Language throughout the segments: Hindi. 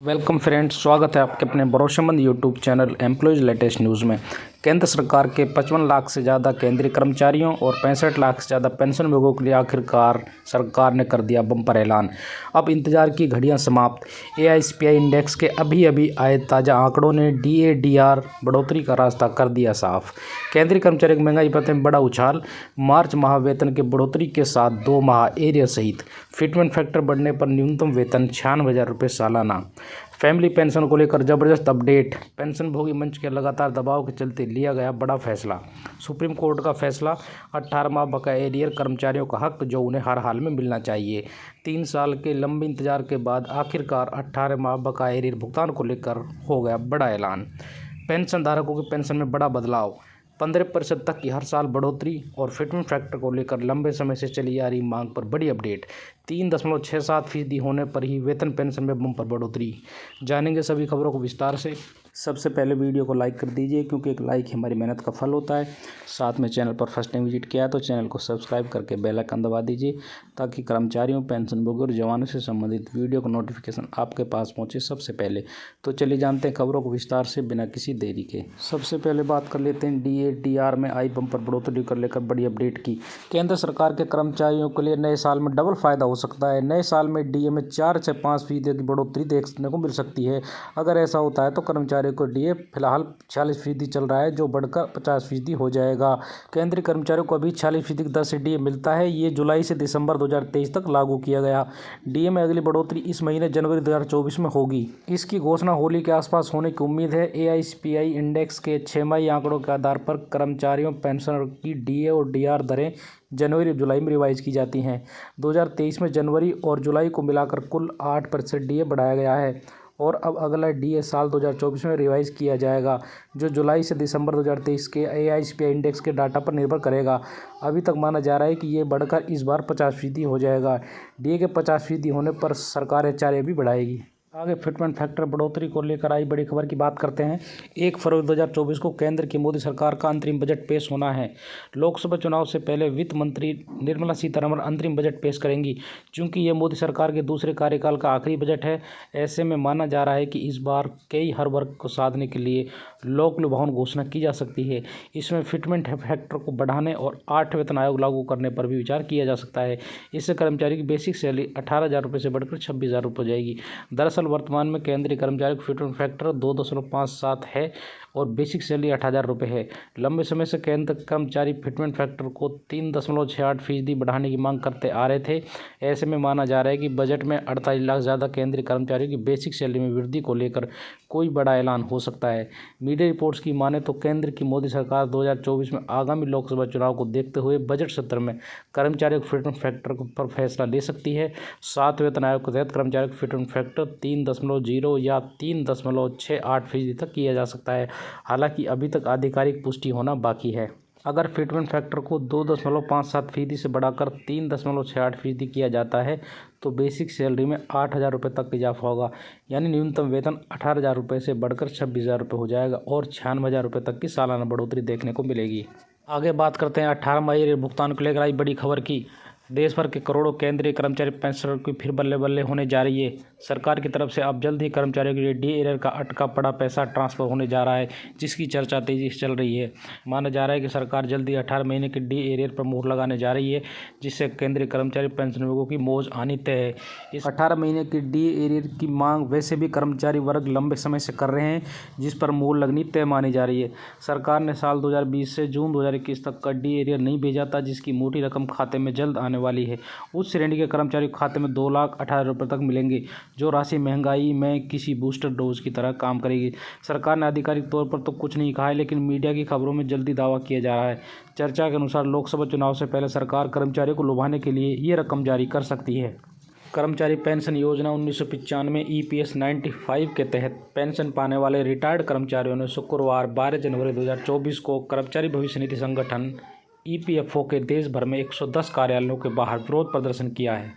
वेलकम फ्रेंड्स, स्वागत है आपके अपने भरोसेमंद YouTube channel employees latest news में। केंद्र सरकार के 55 लाख से ज़्यादा केंद्रीय कर्मचारियों और 65 लाख से ज़्यादा पेंशनभोगियों के लिए आखिरकार सरकार ने कर दिया बम्पर ऐलान। अब इंतजार की घड़ियां समाप्त। एआईसीपीआई इंडेक्स के अभी अभी आए ताज़ा आंकड़ों ने डीएडीआर बढ़ोतरी का रास्ता कर दिया साफ। केंद्रीय कर्मचारियों की महंगाई भत्ते में बड़ा उछाल। मार्च माह वेतन के बढ़ोतरी के साथ 2 माह एरियर सहित फिटमेंट फैक्टर बढ़ने पर न्यूनतम वेतन 96,000 रुपये सालाना। फैमिली पेंशन को लेकर जबरदस्त अपडेट। पेंशनभोगी मंच के लगातार दबाव के चलते लिया गया बड़ा फैसला। सुप्रीम कोर्ट का फैसला, 18 माह बकाया एरियर कर्मचारियों का हक जो उन्हें हर हाल में मिलना चाहिए। 3 साल के लंबे इंतजार के बाद आखिरकार 18 माह बकाया एरियर भुगतान को लेकर हो गया बड़ा ऐलान। पेंशन धारकों की पेंशन में बड़ा बदलाव, 15% तक की हर साल बढ़ोतरी और फिटमेंट फैक्टर को लेकर लंबे समय से चली आ रही मांग पर बड़ी अपडेट। 3.67% होने पर ही वेतन पेंशन में बम्पर बढ़ोतरी। जानेंगे सभी खबरों को विस्तार से। सबसे पहले वीडियो को लाइक कर दीजिए क्योंकि एक लाइक हमारी मेहनत का फल होता है। साथ में चैनल पर फर्स्ट टाइम विजिट किया है तो चैनल को सब्सक्राइब करके बेल आइकन दबा दीजिए ताकि कर्मचारियों, पेंशनभोगियों और जवानों से संबंधित वीडियो का नोटिफिकेशन आपके पास पहुंचे सबसे पहले। तो चलिए जानते हैं खबरों को विस्तार से बिना किसी देरी के। सबसे पहले बात कर लेते हैं डीएडीआर में आई बम्पर बढ़ोतरी को लेकर बड़ी अपडेट की। केंद्र सरकार के कर्मचारियों के लिए नए साल में डबल फायदा हो सकता है। नए साल में डीए में 4 से 5% की बढ़ोतरी देखने को मिल सकती है। अगर ऐसा होता है तो कर्मचारियों को डीए फिलहाल 46% चल रहा है जो बढ़कर 50% हो जाएगा। केंद्रीय कर्मचारियों को अभी 46% की दर से डीए मिलता है। ये जुलाई से दिसंबर 2023 तक लागू किया गया। डीए में अगली बढ़ोतरी इस महीने जनवरी 2024 में होगी। इसकी घोषणा होली के आसपास होने की उम्मीद है। एआईसीपीआई इंडेक्स के 6 आंकड़ों के आधार पर कर्मचारियों, पेंशनर की डीए और डीआर दरें जनवरी और जुलाई में रिवाइज की जाती हैं। 2023 में जनवरी और जुलाई को मिलाकर कुल 8% डीए बढ़ाया गया है और अब अगला डीए साल 2024 में रिवाइज किया जाएगा जो जुलाई से दिसंबर 2023 के एआईसीपीआई इंडेक्स के डाटा पर निर्भर करेगा। अभी तक माना जा रहा है कि ये बढ़कर इस बार 50% हो जाएगा। डीए के 50% होने पर सरकार एचआरए भी बढ़ाएगी। आगे फिटमेंट फैक्टर बढ़ोतरी को लेकर आई बड़ी खबर की बात करते हैं। 1 फरवरी 2024 को केंद्र की मोदी सरकार का अंतरिम बजट पेश होना है। लोकसभा चुनाव से पहले वित्त मंत्री निर्मला सीतारमण अंतरिम बजट पेश करेंगी। चूंकि ये मोदी सरकार के दूसरे कार्यकाल का आखिरी बजट है, ऐसे में माना जा रहा है कि इस बार कई हर वर्ग को साधने के लिए लोक लुभावन घोषणा की जा सकती है। इसमें फिटमेंट फैक्टर को बढ़ाने और 8 वेतन आयोग लागू करने पर भी विचार किया जा सकता है। इससे कर्मचारी की बेसिक सैलरी 18,000 रुपये से बढ़कर 26,000 रुपये हो जाएगी। दरअसल वर्तमान में केंद्रीय कर्मचारी को फिटमेंट फैक्टर 2.57 है और बेसिक सैलरी 8,000 रुपये है। लंबे समय से केंद्र कर्मचारी फिटमेंट फैक्टर को 3.68% बढ़ाने की मांग करते आ रहे थे। ऐसे में माना जा रहा है कि बजट में 48 लाख ज़्यादा केंद्रीय कर्मचारियों की बेसिक सैलरी में वृद्धि को लेकर कोई बड़ा ऐलान हो सकता है। मीडिया रिपोर्ट्स की माने तो केंद्र की मोदी सरकार 2024 में आगामी लोकसभा चुनाव को देखते हुए बजट सत्र में कर्मचारियों को फिटमेंट फैक्टर पर फैसला ले सकती है। 7 वेतन आयोग के तहत कर्मचारियों को फिटमेंट फैक्टर 3.0 या 3.68% तक किया जा सकता है। हालांकि अभी तक आधिकारिक पुष्टि होना बाकी है। अगर फिटमेंट फैक्टर को 2.57% से बढ़ाकर 3.68% किया जाता है तो बेसिक सैलरी में 8,000 रुपये तक इजाफा होगा। यानी न्यूनतम वेतन 18,000 रुपये से बढ़कर 26,000 रुपये हो जाएगा और 96,000 रुपये तक की सालाना बढ़ोतरी देखने को मिलेगी। आगे बात करते हैं 18 मई भुगतान को लेकर आई बड़ी खबर की। देश भर के करोड़ों केंद्रीय कर्मचारी पेंशनर की फिर बल्ले बल्ले होने जा रही है। सरकार की तरफ से अब जल्द ही कर्मचारियों के लिए डी एरियर का अटका पड़ा पैसा ट्रांसफर होने जा रहा है, जिसकी चर्चा तेजी से चल रही है। माना जा रहा है कि सरकार जल्द ही 18 महीने के डी एरियर पर मुहर लगाने जा रही है, जिससे केंद्रीय कर्मचारी पेंशनभोगियों की मौज आनी तय है। इस 18 महीने की डी एरियर की मांग वैसे भी कर्मचारी वर्ग लंबे समय से कर रहे हैं, जिस पर मुहर लगनी तय मानी जा रही है। सरकार ने साल 2020 से जून 2021 तक का डी एरियर नहीं भेजा था, जिसकी मोटी रकम खाते में जल्द आने वाली है। उस श्रेणी के कर्मचारी खाते में 2,18,000 रुपये तक मिलेंगे, जो राशि महंगाई में किसी बूस्टर डोज की तरह काम करेगी। सरकार ने आधिकारिक तौर पर तो कुछ नहीं कहा है, लेकिन मीडिया की खबरों में जल्दी दावा किया जा रहा है। चर्चा के अनुसार लोकसभा चुनाव से पहले सरकार कर्मचारियों को लुभाने के लिए ये रकम जारी कर सकती है। कर्मचारी पेंशन योजना 1995 ईपीएस 95 के तहत पेंशन पाने वाले रिटायर्ड कर्मचारियों ने शुक्रवार 12 जनवरी 2024 को कर्मचारी भविष्य निधि संगठन ईपीएफओ के देश भर में 110 कार्यालयों के बाहर विरोध प्रदर्शन किया है।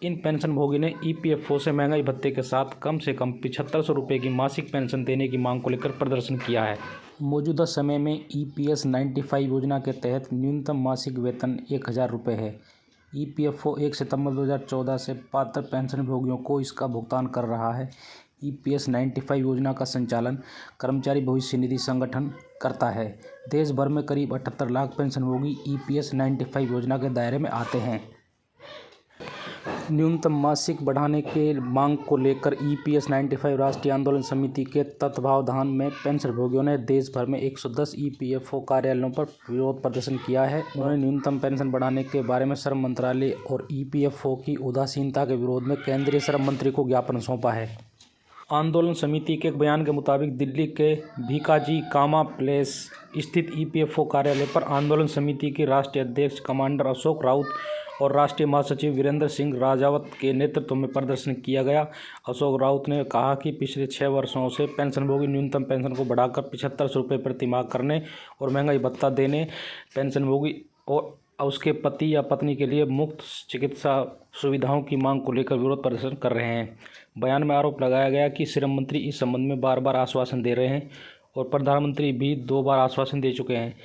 इन पेंशनभोगी ने ईपीएफओ से महंगाई भत्ते के साथ कम से कम 7,500 रुपये की मासिक पेंशन देने की मांग को लेकर प्रदर्शन किया है। मौजूदा समय में ईपीएस 95 योजना के तहत न्यूनतम मासिक वेतन 1,000 रुपये है। ईपीएफओ 1 सितंबर 2014 से पात्र पेंशनभोगियों को इसका भुगतान कर रहा है। EPS 95 योजना का संचालन कर्मचारी भविष्य निधि संगठन करता है। देश भर में करीब 78 लाख पेंशनभोगी EPS 95 योजना के दायरे में आते हैं। न्यूनतम मासिक बढ़ाने के मांग को लेकर EPS 95 राष्ट्रीय आंदोलन समिति के तत्वावधान में पेंशनभोगियों ने देश भर में 110 EPFO कार्यालयों पर विरोध प्रदर्शन किया है। उन्होंने न्यूनतम पेंशन बढ़ाने के बारे में श्रम मंत्रालय और EPFO की उदासीनता के विरोध में केंद्रीय श्रम मंत्री को ज्ञापन सौंपा है। आंदोलन समिति के एक बयान के मुताबिक दिल्ली के भीकाजी कामा प्लेस स्थित EPFO कार्यालय पर आंदोलन समिति के राष्ट्रीय अध्यक्ष कमांडर अशोक राउत और राष्ट्रीय महासचिव वीरेंद्र सिंह राजावत के नेतृत्व में प्रदर्शन किया गया। अशोक राउत ने कहा कि पिछले 6 वर्षों से पेंशनभोगी न्यूनतम पेंशन को बढ़ाकर 75 रुपये प्रति माह करने और महंगाई भत्ता देने, पेंशनभोगी और उसके पति या पत्नी के लिए मुफ्त चिकित्सा सुविधाओं की मांग को लेकर विरोध प्रदर्शन कर रहे हैं। बयान में आरोप लगाया गया कि श्रम मंत्री इस संबंध में बार बार आश्वासन दे रहे हैं और प्रधानमंत्री भी 2 बार आश्वासन दे चुके हैं,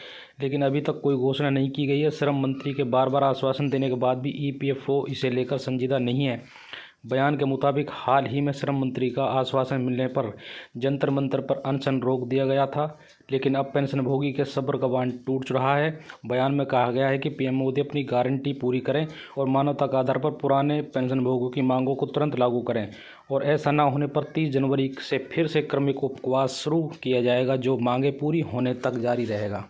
लेकिन अभी तक कोई घोषणा नहीं की गई है। श्रम मंत्री के बार बार आश्वासन देने के बाद भी EPFO इसे लेकर संजीदा नहीं है। बयान के मुताबिक हाल ही में श्रम मंत्री का आश्वासन मिलने पर जंतर मंतर पर अनशन रोक दिया गया था, लेकिन अब पेंशनभोगी के सब्र का बांध टूट रहा है। बयान में कहा गया है कि PM मोदी अपनी गारंटी पूरी करें और मानवता के आधार पर पुराने पेंशनभोगियों की मांगों को तुरंत लागू करें, और ऐसा न होने पर 30 जनवरी से फिर से क्रमिक उपवास शुरू किया जाएगा, जो मांगें पूरी होने तक जारी रहेगा।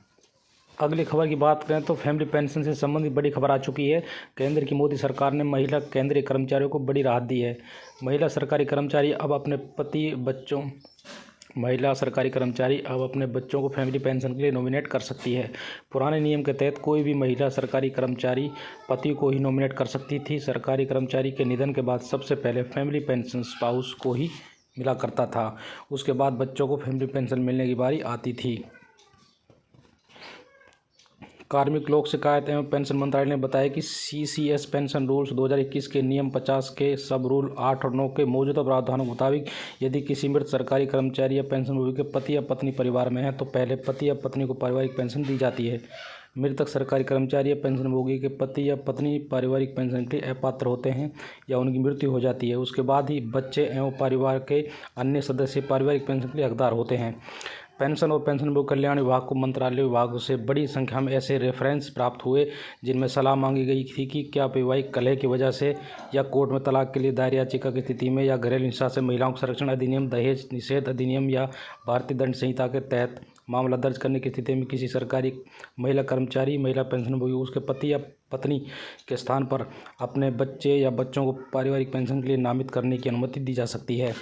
अगली खबर की बात करें तो फैमिली पेंशन से संबंधित बड़ी खबर आ चुकी है। केंद्र की मोदी सरकार ने महिला केंद्रीय कर्मचारियों को बड़ी राहत दी है। महिला सरकारी कर्मचारी अब अपने बच्चों को फैमिली पेंशन के लिए नॉमिनेट कर सकती है। पुराने नियम के तहत कोई भी महिला सरकारी कर्मचारी पति को ही नॉमिनेट कर सकती थी। सरकारी कर्मचारी के निधन के बाद सबसे पहले फैमिली पेंशन स्पाउस को ही मिला करता था, उसके बाद बच्चों को फैमिली पेंशन मिलने की बारी आती थी। कार्मिक लोक शिकायत एवं पेंशन मंत्रालय ने बताया कि CCS पेंशन रूल्स 2021 के नियम 50 के सब रूल 8 और 9 के मौजूदा प्रावधानों के मुताबिक यदि किसी मृत सरकारी कर्मचारी या पेंशनभोगी के पति या पत्नी परिवार में है तो पहले पति या पत्नी को पारिवारिक पेंशन दी जाती है। मृतक सरकारी कर्मचारी या पेंशनभोगी के पति या पत्नी पारिवारिक पेंशन के लिए अपात्र होते हैं या उनकी मृत्यु हो जाती है, उसके बाद ही बच्चे एवं परिवार के अन्य सदस्य पारिवारिक पेंशन के लिए हकदार होते हैं। पेंशन और पेंशनभोगी कल्याण विभाग को मंत्रालय विभागों से बड़ी संख्या में ऐसे रेफरेंस प्राप्त हुए जिनमें सलाह मांगी गई थी कि क्या वैवाहिक कलह की वजह से या कोर्ट में तलाक के लिए दायर याचिका की स्थिति में या घरेलू हिंसा से महिलाओं के संरक्षण अधिनियम, दहेज निषेध अधिनियम या भारतीय दंड संहिता के तहत मामला दर्ज करने की स्थिति में किसी सरकारी महिला कर्मचारी, महिला पेंशनभोगी उसके पति या पत्नी के स्थान पर अपने बच्चे या बच्चों को पारिवारिक पेंशन के लिए नामित करने की अनुमति दी जा सकती है।